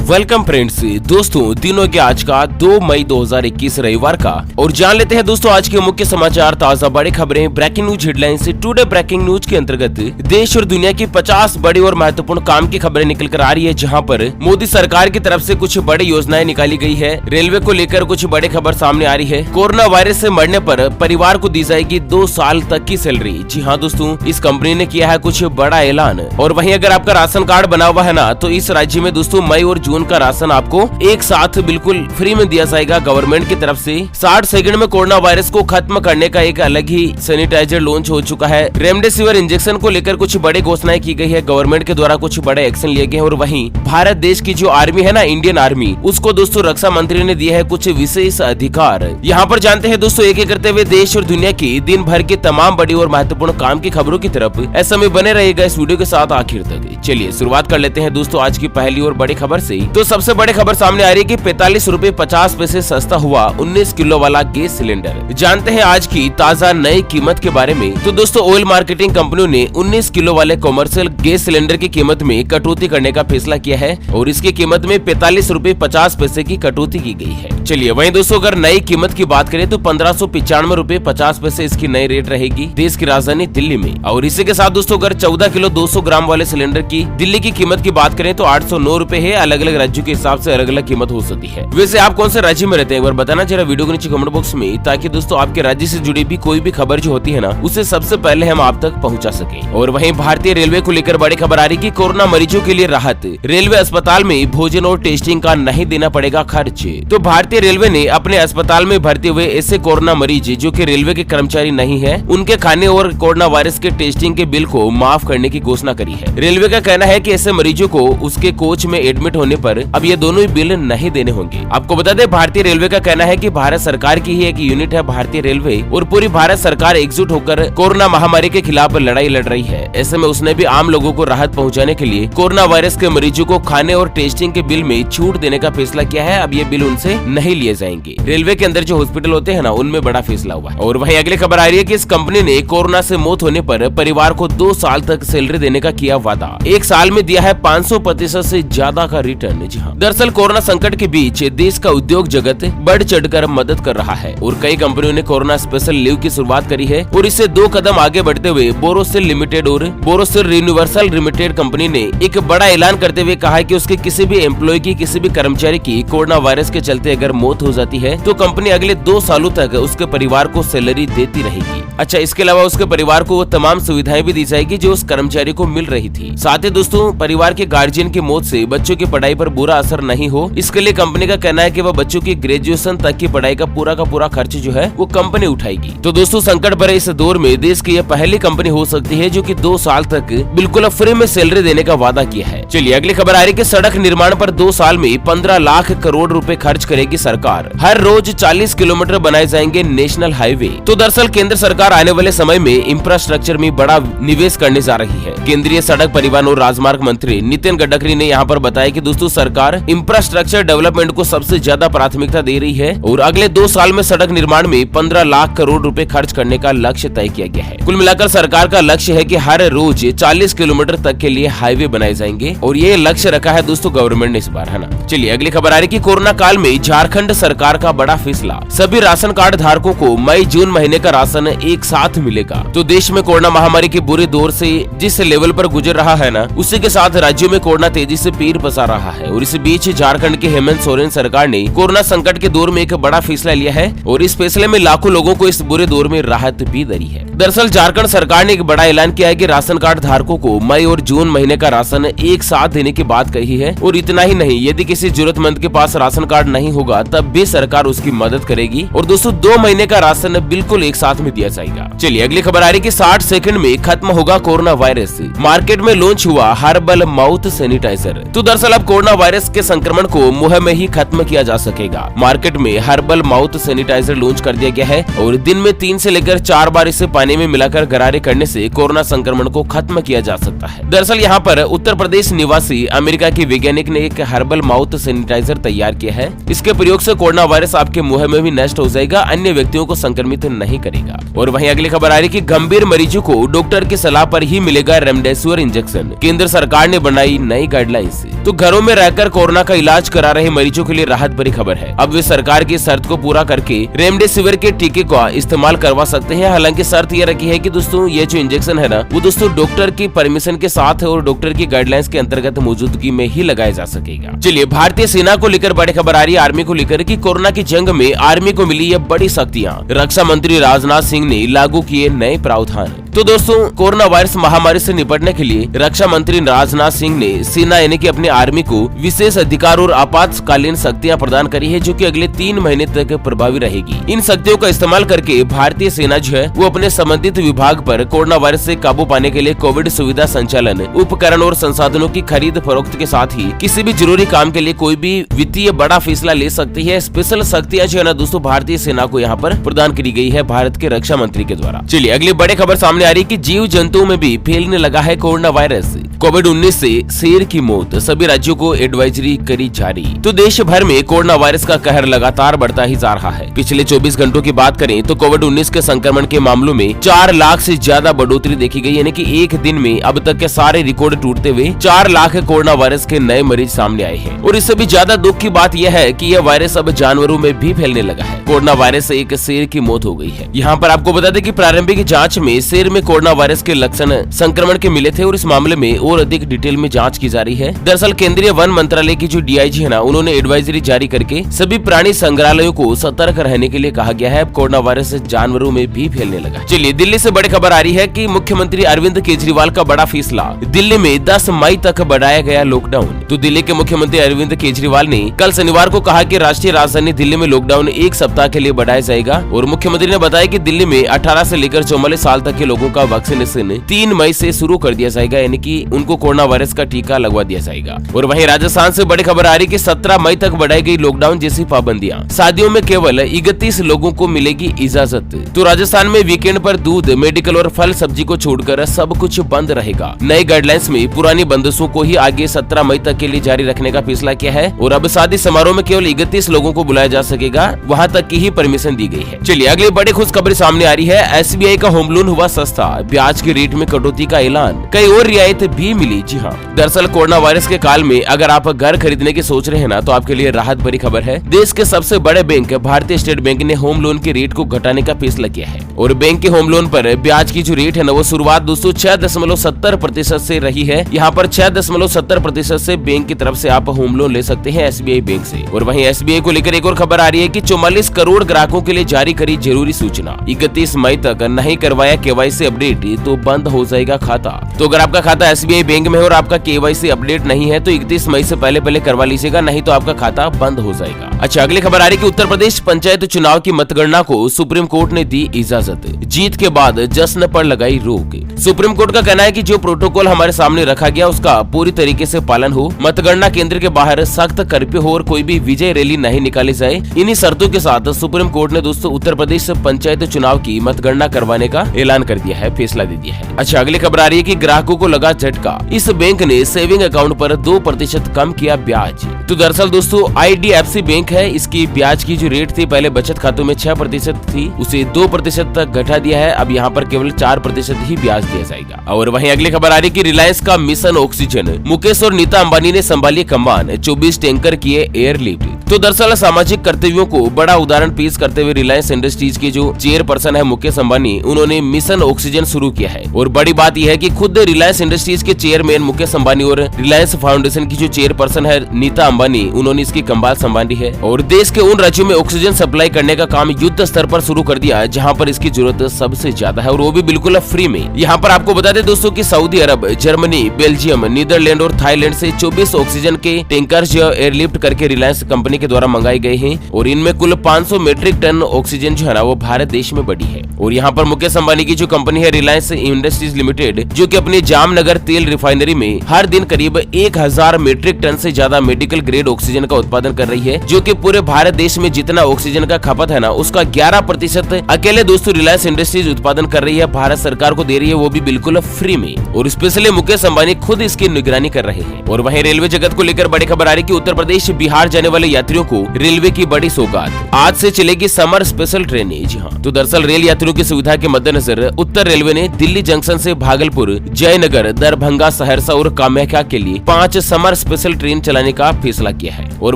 Welcome friends. दोस्तों दिन हो गया आज का 2 मई 2021 रविवार का, और जान लेते हैं दोस्तों आज के मुख्य समाचार, ताजा बड़ी खबरें, breaking news headlines. Today breaking news के अंतर्गत देश और दुनिया की 50 बड़ी और महत्वपूर्ण काम की खबरें निकल कर आ रही है, जहां पर मोदी सरकार की तरफ से कुछ बड़ी योजनाएं निकाली गई है। रेलवे को लेकर कुछ बड़ी खबर सामने आ रही है। कोरोना वायरस से मरने पर परिवार को दी जाएगी 2 साल तक की सैलरी। जी हाँ दोस्तों, इस कंपनी ने किया है कुछ बड़ा ऐलान। और वहीं अगर आपका राशन कार्ड बना हुआ है ना, तो इस राज्य में दोस्तों मई और जून का राशन आपको एक साथ बिल्कुल फ्री में दिया जाएगा गवर्नमेंट की तरफ से। 60 सेकंड में कोरोना वायरस को खत्म करने का एक अलग ही सैनिटाइजर लॉन्च हो चुका है। रेमडेसिविर इंजेक्शन को लेकर कुछ बड़े घोषणाएं की गई है, गवर्नमेंट के द्वारा कुछ बड़े एक्शन लिए गए हैं। और वहीं भारत देश की जो आर्मी है ना, इंडियन आर्मी, उसको दोस्तों रक्षा मंत्री ने दिया है कुछ विशेष अधिकार। यहाँ पर जानते हैं दोस्तों एक एक करते हुए देश और दुनिया की दिन भर की तमाम बड़ी और महत्वपूर्ण काम की खबरों की तरफ। ऐसा में बने रहेगा इस वीडियो के साथ आखिर तक। चलिए शुरुआत कर लेते हैं दोस्तों आज की पहली और बड़ी खबर से। तो सबसे बड़ी खबर सामने आ रही है कि 45 रुपए 50 पैसे सस्ता हुआ 19 किलो वाला गैस सिलेंडर। जानते हैं आज की ताजा नई कीमत के बारे में। तो दोस्तों ऑयल मार्केटिंग कंपनियों ने 19 किलो वाले कॉमर्शियल गैस सिलेंडर की कीमत में कटौती करने का फैसला किया है, और इसकी कीमत में 45 रुपए 50 पैसे की कटौती की गई है। चलिए वहीं दोस्तों अगर नई कीमत की बात करें तो 1595 रुपए 50 पैसे इसकी नई रेट रहेगी देश की राजधानी दिल्ली में। और इसी के साथ दोस्तों अगर 14 किलो 200 ग्राम वाले सिलेंडर की दिल्ली की कीमत की बात करें तो 809 रुपए है। अलग अलग राज्यों के हिसाब से अलग अलग कीमत हो सकती है। वैसे आप कौन से राज्य में रहते हैं एक बार बताना जरा वीडियो के नीचे कमेंट बॉक्स में, ताकि दोस्तों आपके राज्य से जुड़ी भी कोई भी खबर जो होती है ना, उसे सबसे पहले हम आप तक पहुंचा सके। और वहीं भारतीय रेलवे को लेकर बड़ी खबर आ रही कि कोरोना मरीजों के लिए राहत, रेलवे अस्पताल में भोजन और टेस्टिंग का नहीं देना पड़ेगा खर्च। तो भारतीय रेलवे ने अपने अस्पताल में भर्ती हुए ऐसे कोरोना मरीज जो कि रेलवे के कर्मचारी नहीं है, उनके खाने और कोरोना वायरस के टेस्टिंग के बिल को माफ करने की घोषणा करी है। रेलवे का कहना है कि ऐसे मरीजों को उसके कोच में एडमिट होने पर अब ये दोनों ही बिल नहीं देने होंगे। आपको बता दें भारतीय रेलवे का कहना है कि भारत सरकार की ही एक यूनिट है भारतीय रेलवे, और पूरी भारत सरकार एकजुट होकर कोरोना महामारी के खिलाफ लड़ाई लड़ रही है। ऐसे में उसने भी आम लोगों को राहत पहुंचाने के लिए कोरोना वायरस के मरीजों को खाने और टेस्टिंग के बिल में छूट देने का फैसला किया है। अब ये बिल उनसे नहीं लिए जाएंगे। रेलवे के अंदर जो हॉस्पिटल होते हैं ना, उनमें बड़ा फैसला हुआ है। और वहीं अगली खबर आ रही है कि इस कंपनी ने कोरोना से मौत होने पर परिवार को 2 साल तक सैलरी देने का किया वादा। एक साल में दिया है 500% से ज्यादा का रिटर्न। जी हाँ, दरअसल कोरोना संकट के बीच देश का उद्योग जगत बढ़ चढ़कर मदद कर रहा है, और कई कंपनियों ने कोरोना स्पेशल लीव की शुरुआत करी है। और इससे 2 कदम आगे बढ़ते हुए बोरोसिल लिमिटेड और बोरोसिल यूनिवर्सल लिमिटेड कंपनी ने एक बड़ा ऐलान करते हुए कहा है कि उसके किसी भी एम्प्लॉय की, किसी भी कर्मचारी की कोरोना वायरस के चलते अगर मौत हो जाती है तो कंपनी अगले 2 सालों तक उसके परिवार को सैलरी देती रहेगी। अच्छा, इसके अलावा उसके परिवार को वो तमाम सुविधाएं भी दी जाएगी जो उस कर्मचारी को मिल रही थी। साथ ही दोस्तों परिवार के गार्जियन की मौत से बच्चों की पढ़ाई पर बुरा असर नहीं हो, इसके लिए कंपनी का कहना है कि वह बच्चों की ग्रेजुएशन तक की पढ़ाई का पूरा खर्च जो है वो कंपनी उठाएगी। तो दोस्तों संकट भरे इस दौर में देश की यह पहली कंपनी हो सकती है जो कि 2 साल तक बिल्कुल फ्री में सैलरी देने का वादा किया है। चलिए अगली खबर आ रही है कि सड़क निर्माण पर 2 साल में 15 लाख करोड़ रुपए खर्च करेगी सरकार। हर रोज 40 किलोमीटर बनाए जाएंगे नेशनल हाईवे। तो दरअसल केंद्र सरकार आने वाले समय में इंफ्रास्ट्रक्चर में बड़ा निवेश करने जा रही है। केंद्रीय सड़क परिवहन और राजमार्ग मंत्री नितिन गडकरी ने यहाँ पर बताया कि दोस्तों सरकार इंफ्रास्ट्रक्चर डेवलपमेंट को सबसे ज्यादा प्राथमिकता दे रही है, और अगले 2 साल में सड़क निर्माण में 15 लाख करोड़ रुपए खर्च करने का लक्ष्य तय किया गया है। कुल मिलाकर सरकार का लक्ष्य है कि हर रोज 40 किलोमीटर तक के लिए हाईवे बनाए जाएंगे, और ये लक्ष्य रखा है दोस्तों गवर्नमेंट ने इस बार, है ना। चलिए अगली खबर आ रही कि कोरोना काल में झारखंड सरकार का बड़ा फैसला, सभी राशन कार्ड धारकों को मई जून महीने का राशन एक साथ मिलेगा। तो देश में कोरोना महामारी के बुरे दौर से जिस लेवल पर गुजर रहा है ना, उसी के साथ राज्यों में कोरोना तेजी से पीर पसार रहा है। और इस बीच झारखंड के हेमंत सोरेन सरकार ने कोरोना संकट के दौर में एक बड़ा फैसला लिया है, और इस फैसले में लाखों लोगों को इस बुरे दौर में राहत भी दे है। दरअसल झारखंड सरकार ने एक बड़ा ऐलान किया है कि राशन कार्ड धारकों को मई और जून महीने का राशन एक साथ देने की बात कही है। और इतना ही नहीं, यदि किसी जरूरतमंद के पास राशन कार्ड नहीं होगा तब भी सरकार उसकी मदद करेगी। और दोस्तों 2 महीने का राशन बिल्कुल एक साथ में दिया जाएगा। चलिए अगली खबर आ रही कि 60 सेकंड में खत्म होगा कोरोना वायरस। मार्केट में लॉन्च हुआ हर्बल माउथ सैनिटाइजर। तो दरअसल अब कोरोना वायरस के संक्रमण को मुंह में ही खत्म किया जा सकेगा। मार्केट में हर्बल माउथ सैनिटाइजर लॉन्च कर दिया गया है, और दिन में 3 से लेकर 4 बार इसे पानी पानी में मिलाकर गरारे करने से कोरोना संक्रमण को खत्म किया जा सकता है। दरअसल यहाँ पर उत्तर प्रदेश निवासी अमेरिका के वैज्ञानिक ने एक हर्बल माउथ सैनिटाइजर तैयार किया है। इसके प्रयोग से कोरोना वायरस आपके मुंह में भी नष्ट हो जाएगा, अन्य व्यक्तियों को संक्रमित नहीं करेगा। और वहीं अगली खबर आ रही कि गंभीर मरीजों को डॉक्टर की सलाह पर ही मिलेगा रेमडेसिविर इंजेक्शन। केंद्र सरकार ने बनाई नई गाइडलाइंस। तो घरों में रहकर कोरोना का इलाज करा रहे मरीजों के लिए राहत भरी खबर है। अब वे सरकार की शर्त को पूरा करके रेमडेसिविर के टीके का इस्तेमाल करवा सकते हैं। हालांकि शर्त ये रखी है कि दोस्तों ये जो इंजेक्शन है ना, वो दोस्तों डॉक्टर की परमिशन के साथ और डॉक्टर की गाइडलाइंस के अंतर्गत मौजूदगी में ही लगाया जा सकेगा। चलिए, भारतीय सेना को लेकर बड़ी खबर आ रही है, आर्मी को लेकर कि कोरोना की जंग में आर्मी को मिली ये बड़ी शक्तियां। रक्षा मंत्री राजनाथ सिंह ने लागू किए नए प्रावधान। तो दोस्तों, कोरोना वायरस महामारी से निपटने के लिए रक्षा मंत्री राजनाथ सिंह ने सेना यानी कि अपनी आर्मी को विशेष अधिकार और आपातकालीन शक्तियां प्रदान करी है, जो कि अगले 3 महीने तक प्रभावी रहेगी। इन शक्तियों का इस्तेमाल करके भारतीय सेना जो है वो अपने संबंधित विभाग पर कोरोना वायरस से काबू पाने के लिए कोविड सुविधा संचालन, उपकरण और संसाधनों की खरीद फरोख्त के साथ ही किसी भी जरूरी काम के लिए कोई भी वित्तीय बड़ा फैसला ले सकती है। स्पेशल शक्तियां जो है ना दोस्तों, भारतीय सेना को यहाँ पर प्रदान करी गई है भारत के रक्षा मंत्री के द्वारा। चलिए, अगली बड़ी खबर सामने आ रही कि जीव जंतुओं में भी फैलने लगा है कोरोना वायरस। कोविड-19 से शेर की मौत, सभी राज्यों को एडवाइजरी करी जारी। तो देश भर में कोरोना वायरस का कहर लगातार बढ़ता ही जा रहा है। पिछले 24 घंटों की बात करें तो कोविड-19 के संक्रमण के मामलों में 4 लाख से ज्यादा बढ़ोतरी देखी गई, यानी कि एक दिन में अब तक के सारे रिकॉर्ड टूटते हुए 4 लाख कोरोना वायरस के नए मरीज सामने आए हैं। और इससे भी ज्यादा दुख की बात यह है कि यह वायरस अब जानवरों में भी फैलने लगा है। कोरोना वायरस से एक शेर की मौत हो गई है। यहाँ पर आपको बता दें कि प्रारंभिक जाँच में शेर में कोरोना वायरस के लक्षण संक्रमण के मिले थे और इस मामले में और अधिक डिटेल में जांच की जा रही है। दरअसल केंद्रीय वन मंत्रालय की जो डीआईजी है ना, उन्होंने एडवाइजरी जारी करके सभी प्राणी संग्रहालयों को सतर्क रहने के लिए कहा गया है। अब कोरोना वायरस जानवरों में भी फैलने लगा। चलिए, दिल्ली से बड़ी खबर आ रही है कि मुख्यमंत्री अरविंद केजरीवाल का बड़ा फैसला। दिल्ली में 10 मई तक बढ़ाया गया लॉकडाउन। तो दिल्ली के मुख्यमंत्री अरविंद केजरीवाल ने कल शनिवार को कहा कि राष्ट्रीय राजधानी दिल्ली में लॉकडाउन 1 सप्ताह के लिए बढ़ाया जाएगा। और मुख्यमंत्री ने बताया कि दिल्ली में 18 से लेकर 44 साल तक के लोगों का वैक्सीनेशन 3 मई से शुरू कर दिया जाएगा, यानी कि उनको कोरोना वायरस का टीका लगवा दिया जाएगा। और वहीं राजस्थान से बड़ी खबर आ रही कि 17 मई तक बढ़ाई गई लॉकडाउन जैसी पाबंदियां। शादियों में केवल 31 लोगों को मिलेगी इजाजत। तो राजस्थान में वीकेंड पर दूध, मेडिकल और फल सब्जी को छोड़कर सब कुछ बंद रहेगा। नई गाइडलाइंस में पुरानी बंदिशों को ही आगे 17 मई तक के लिए जारी रखने का फैसला किया है। और अब शादी समारोह में केवल 31 लोगों को बुलाया जा सकेगा, वहाँ तक की ही परमिशन दी गई है। चलिए, अगली बड़ी खुशखबरी सामने आ रही है। SBI का होम लोन हुआ सस्ता, ब्याज की रेट में कटौती का ऐलान, कई और रियायत भी मिली। जी हाँ, दरअसल कोरोना वायरस के काल में अगर आप घर खरीदने की सोच रहे हैं ना, तो आपके लिए राहत भरी खबर है। देश के सबसे बड़े बैंक भारतीय स्टेट बैंक ने होम लोन की रेट को घटाने का फैसला किया है। और बैंक के होम लोन पर ब्याज की जो रेट है ना, वो शुरुआत दोस्तों 6.70% से रही है। यहाँ पर 6.70% से बैंक की तरफ से आप होम लोन ले सकते हैं SBI बैंक से। और वहीं SBI को लेकर एक और खबर आ रही है कि 44 करोड़ ग्राहकों के लिए जारी करी जरूरी सूचना। 31 मई तक नहीं करवाया KYC अपडेट तो बंद हो जाएगा खाता। तो अगर आपका खाता SBI बैंक में है और आपका KYC अपडेट नहीं है तो 31 मई से पहले करवा लीजिएगा, नहीं तो आपका खाता बंद हो जाएगा। अच्छा, अगली खबर आ रही कि उत्तर प्रदेश पंचायत चुनाव की मतगणना को सुप्रीम कोर्ट ने दी इजाजत। जीत के बाद जश्न पर लगाई रोक। सुप्रीम कोर्ट का कहना है कि जो प्रोटोकॉल हमारे सामने रखा गया उसका पूरी तरीके से पालन हो, मतगणना केंद्र के बाहर सख्त कर्फ्यू हो और कोई भी विजय रैली नहीं निकाली जाए। इन्हीं शर्तों के साथ सुप्रीम कोर्ट ने दोस्तों उत्तर प्रदेश पंचायत चुनाव की मतगणना करवाने का ऐलान कर दिया है, फैसला दे दिया है। अच्छा, अगली खबर आ रही है कि ग्राहकों को लगा झटका। इस बैंक ने सेविंग अकाउंट पर 2% कम किया ब्याज। तो दरअसल दोस्तों IDFC बैंक है, इसकी ब्याज की जो रेट थी पहले बचत खातों में 6% थी, उसे 2% तक घटा दिया है। अब यहाँ पर केवल 4% ही ब्याज दिया जाएगा। और वहीं अगली खबर आ रही कि रिलायंस का मिशन ऑक्सीजन, मुकेश और नीता अंबानी ने संभाली कमान, 24 टैंकर किए एयरलिफ्ट। तो दरअसल सामाजिक कर्तव्यों को बड़ा उदाहरण पेश करते हुए रिलायंस इंडस्ट्रीज के जो चेयरपर्सन है मुकेश अंबानी, उन्होंने मिशन ऑक्सीजन शुरू किया है। और बड़ी बात यह है कि खुद रिलायंस इंडस्ट्रीज के चेयरमैन मुकेश अंबानी और रिलायंस फाउंडेशन की जो चेयरपर्सन है नीता अंबानी, उन्होंने इसकी कमाल संभाली है। और देश के उन राज्यों में ऑक्सीजन सप्लाई करने का काम युद्ध स्तर पर शुरू कर दिया जहां पर इसकी जरूरत सबसे ज्यादा है, और वो भी बिल्कुल फ्री में। यहाँ पर आपको बता दें दोस्तों कि सऊदी अरब, जर्मनी, बेल्जियम, नीदरलैंड और थाईलैंड से 24 ऑक्सीजन के टैंकर जो एयरलिफ्ट करके रिलायंस कंपनी के द्वारा मंगाए गए हैं। और इनमें कुल 500 मीट्रिक टन ऑक्सीजन जो है ना वो भारत देश में बड़ी है। और यहाँ पर मुकेश अंबानी की जो कंपनी कंपनी है रिलायंस इंडस्ट्रीज लिमिटेड, जो कि अपनी जामनगर तेल रिफाइनरी में हर दिन करीब 1000 मीट्रिक टन से ज्यादा मेडिकल ग्रेड ऑक्सीजन का उत्पादन कर रही है, जो कि पूरे भारत देश में जितना ऑक्सीजन का खपत है ना, उसका 11% अकेले दोस्तों रिलायंस इंडस्ट्रीज उत्पादन कर रही है। भारत सरकार को दे रही है, वो भी बिल्कुल फ्री में, और स्पेशली मुकेश अंबानी खुद इसकी निगरानी कर रहे हैं। और वहीं रेलवे जगत को लेकर बड़ी खबर आ रही है कि उत्तर प्रदेश बिहार जाने वाले यात्रियों को रेलवे की बड़ी सौगात, आज से चलेगी समर स्पेशल ट्रेनें। जी हाँ, तो दरअसल रेल यात्रियों की सुविधा के मद्देनजर उत्तर रेलवे ने दिल्ली जंक्शन से भागलपुर, जयनगर, दरभंगा, सहरसा और कामाख्या के लिए 5 समर स्पेशल ट्रेन चलाने का फैसला किया है। और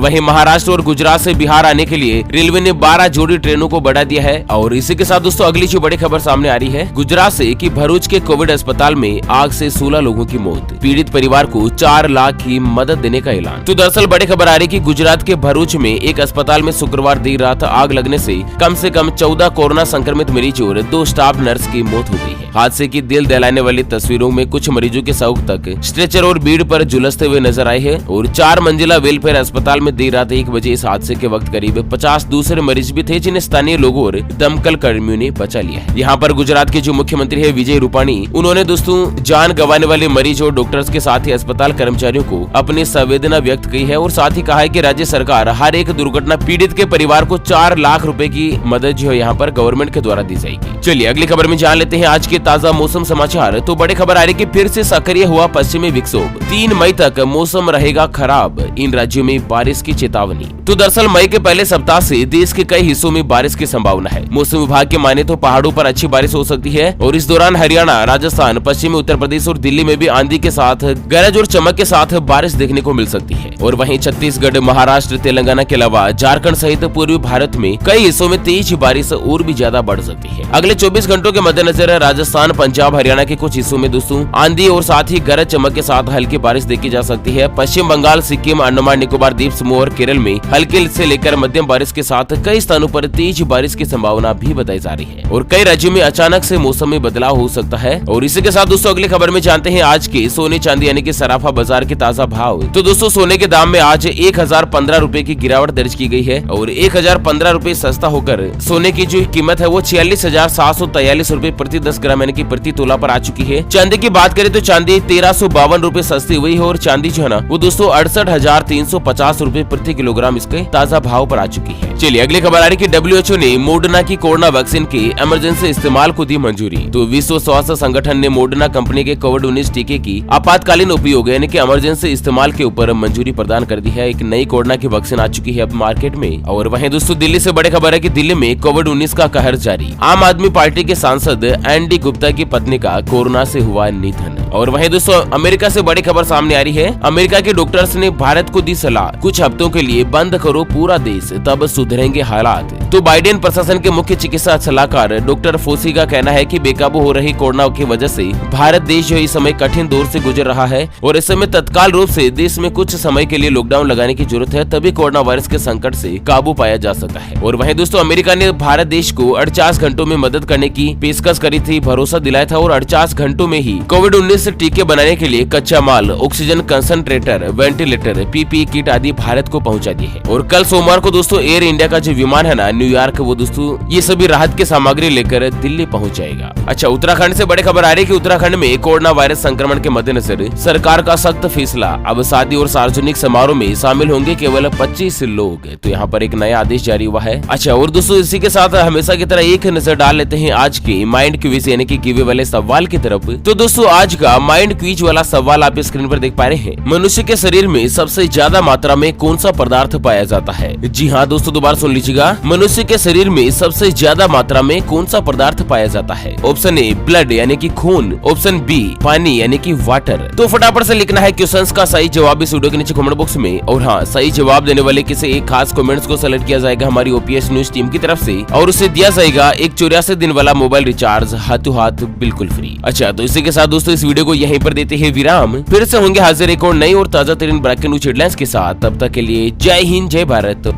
वहीं महाराष्ट्र और गुजरात से बिहार आने के लिए रेलवे ने 12 जोड़ी ट्रेनों को बढ़ा दिया है। और इसी के साथ दोस्तों अगली जो बड़ी खबर सामने आ रही है गुजरात से कि भरूच के कोविड अस्पताल में आग से 16 लोगों की मौत, पीड़ित परिवार को 4 लाख की मदद देने का ऐलान। तो दरअसल बड़ी खबर आ रही है कि गुजरात के भरूच में एक अस्पताल में शुक्रवार देर रात आग लगने से कम 14 कोरोना संक्रमित मरीज और 2 स्टाफ नर्स की मौत हो गई है। हादसे की दिल दहलाने वाली तस्वीरों में कुछ मरीजों के शव तक स्ट्रेचर और बीड़ पर झुलसते हुए नजर आए हैं। और 4 मंजिला वेलफेयर अस्पताल में देर रात 1 बजे इस हादसे के वक्त करीब 50 दूसरे मरीज भी थे, जिन्हें स्थानीय लोगों और दमकल कर्मियों ने बचा लिया है। यहाँ पर गुजरात के जो मुख्यमंत्री है विजय रूपाणी, उन्होंने दोस्तों जान गंवाने वाले मरीज और डॉक्टर्स के साथ ही अस्पताल कर्मचारियों को अपनी संवेदना व्यक्त की है, और साथ ही कहा है कि राज्य सरकार हर एक दुर्घटना पीड़ित के परिवार को 4 लाख रुपए की मदद जो है यहाँ पर गवर्नमेंट के द्वारा दी जाएगी। चलिए अगली खबर में जान लेते हैं आज के ताजा मौसम समाचार। तो बड़ी खबर आ रही है कि फिर से सक्रिय हुआ पश्चिमी विक्षोभ, 3 मई तक मौसम रहेगा खराब, इन राज्यों में बारिश की चेतावनी। तो दरअसल मई के पहले सप्ताह से देश के कई हिस्सों में बारिश की संभावना है। मौसम विभाग के माने तो पहाड़ों पर अच्छी बारिश हो सकती है, और इस दौरान हरियाणा, राजस्थान, पश्चिमी उत्तर प्रदेश और दिल्ली में भी आंधी के साथ गरज और चमक के साथ बारिश देखने को मिल सकती है। और वहीं छत्तीसगढ़, महाराष्ट्र, तेलंगाना के अलावा झारखंड सहित पूर्वी भारत में कई हिस्सों में तेज बारिश और भी ज्यादा बढ़ सकती है। अगले 24 घंटों के मद्देनजर राजस्थान, पंजाब, हरियाणा के कुछ हिस्सों में दोस्तों आंधी और साथ ही गरज चमक के साथ हल्की बारिश देखी जा सकती है। पश्चिम बंगाल, सिक्किम, अंडमान निकोबार द्वीप समूह और केरल में हल्की से लेकर मध्यम बारिश के साथ कई स्थानों पर तेज बारिश की संभावना भी बताई जा रही है। और कई राज्यों में अचानक से मौसम में बदलाव हो सकता है। और इसी के साथ दोस्तों अगली खबर में जानते हैं आज के सोने चांदी यानी कि सराफा बाजार के ताजा भाव। तो दोस्तों सोने के दाम में आज 1015 रुपए की गिरावट दर्ज की गई है, और 1015 रुपए सस्ता होकर सोने की जो कीमत है वो 46,743 रुपए प्रति 10 ग्राम यानी कि प्रति तोला पर आ चुकी है। चांदी की बात करें तो चांदी 1352 रुपए सस्ती हुई है, और चांदी जो है ना वो दोस्तों 68,350 रुपए प्रति किलोग्राम इसके ताजा भाव पर आ चुकी है। चलिए अगली खबर आ रही है कि WHO ने मोडर्ना की कोरोना वैक्सीन के इमरजेंसी इस्तेमाल को दी मंजूरी। तो विश्व स्वास्थ्य संगठन ने मोडर्ना कंपनी के कोविड-19 टीके की आपातकालीन उपयोग यानी कि इमरजेंसी इस्तेमाल के ऊपर मंजूरी प्रदान कर दी है। एक नई कोरोना की वैक्सीन आ चुकी है अब मार्केट में। और वहीं दोस्तों दिल्ली से बड़ी खबर है कि दिल्ली में कोविड-19 का कहर जारी, आम आदमी पार्टी के सांसद एनडी गुप्ता की पत्नी का कोरोना से हुआ निधन। और वहीं दोस्तों अमेरिका से बड़ी खबर सामने आ रही है, अमेरिका के डॉक्टर्स ने भारत को दी सलाह, कुछ हफ्तों के लिए बंद करो पूरा देश, तब सुधरेंगे हालात। तो बाइडेन प्रशासन के मुख्य चिकित्सा सलाहकार डॉक्टर फोसी का कहना है कि बेकाबू हो रही कोरोना की वजह से भारत देश जो इस समय कठिन दौर से गुजर रहा है, और इस समय तत्काल रूप से देश में कुछ समय के लिए लॉकडाउन लगाने की जरूरत है, तभी कोरोना वायरस के संकट से काबू पाया जा सकता है। और वहीं दोस्तों अमेरिका ने भारत देश को 48 घंटों में मदद करने की पेशकश करी थी, भरोसा दिलाया था, और 48 घंटों में ही कोविड-19 टीके बनाने के लिए कच्चा माल, oxygen concentrator, ventilator, PPE kit आदि भारत को पहुंचा दिए है। और कल सोमवार को दोस्तों एयर इंडिया का जो विमान है ना न्यूयॉर्क, वो दोस्तों ये सभी राहत की सामग्री लेकर दिल्ली पहुंच जाएगा। अच्छा उत्तराखंड से बड़ी खबर आ रही है कि उत्तराखंड में कोरोना वायरस संक्रमण के मद्देनजर सरकार का सख्त फैसला, अब शादी और सार्वजनिक समारोह में शामिल होंगे केवल 25 लोग। तो यहाँ पर एक नया आदेश जारी हुआ है। अच्छा और दोस्तों इसी के साथ हमेशा की तरह एक नजर डाल लेते हैं आज के माइंड क्विज यानी कि गिवे वाले सवाल की तरफ। तो दोस्तों आज का माइंड क्विज वाला सवाल आप स्क्रीन पर देख पा रहे हैं, मनुष्य के शरीर में सबसे ज्यादा मात्रा में कौन सा पदार्थ पाया जाता है? जी हाँ दोस्तों दोबारा सुन लीजिएगा, मनुष्य के शरीर में सबसे ज्यादा मात्रा में कौन सा पदार्थ पाया जाता है? ऑप्शन ए ब्लड यानी कि खून, ऑप्शन बी पानी यानी कि वाटर। तो फटाफट से लिखना है क्वेश्चंस का सही जवाब इस वीडियो के नीचे कमेंट बॉक्स में, और हाँ सही जवाब देने वाले किसी एक खास कमेंट्स को सेलेक्ट किया जाएगा हमारी ओपीएस न्यूज टीम की तरफ से, और उसे दिया जाएगा एक 84 दिन वाला मोबाइल रिचार्ज हाथों हाथ बिल्कुल फ्री। अच्छा तो इसी के साथ दोस्तों इस वीडियो को यहीं पर देते हैं विराम, फिर से होंगे हाजिर एक और नई और ताजा तरीन ब्रेकिंग न्यूज हेडलाइंस के साथ। तब तक के लिए जय हिंद जय भारत।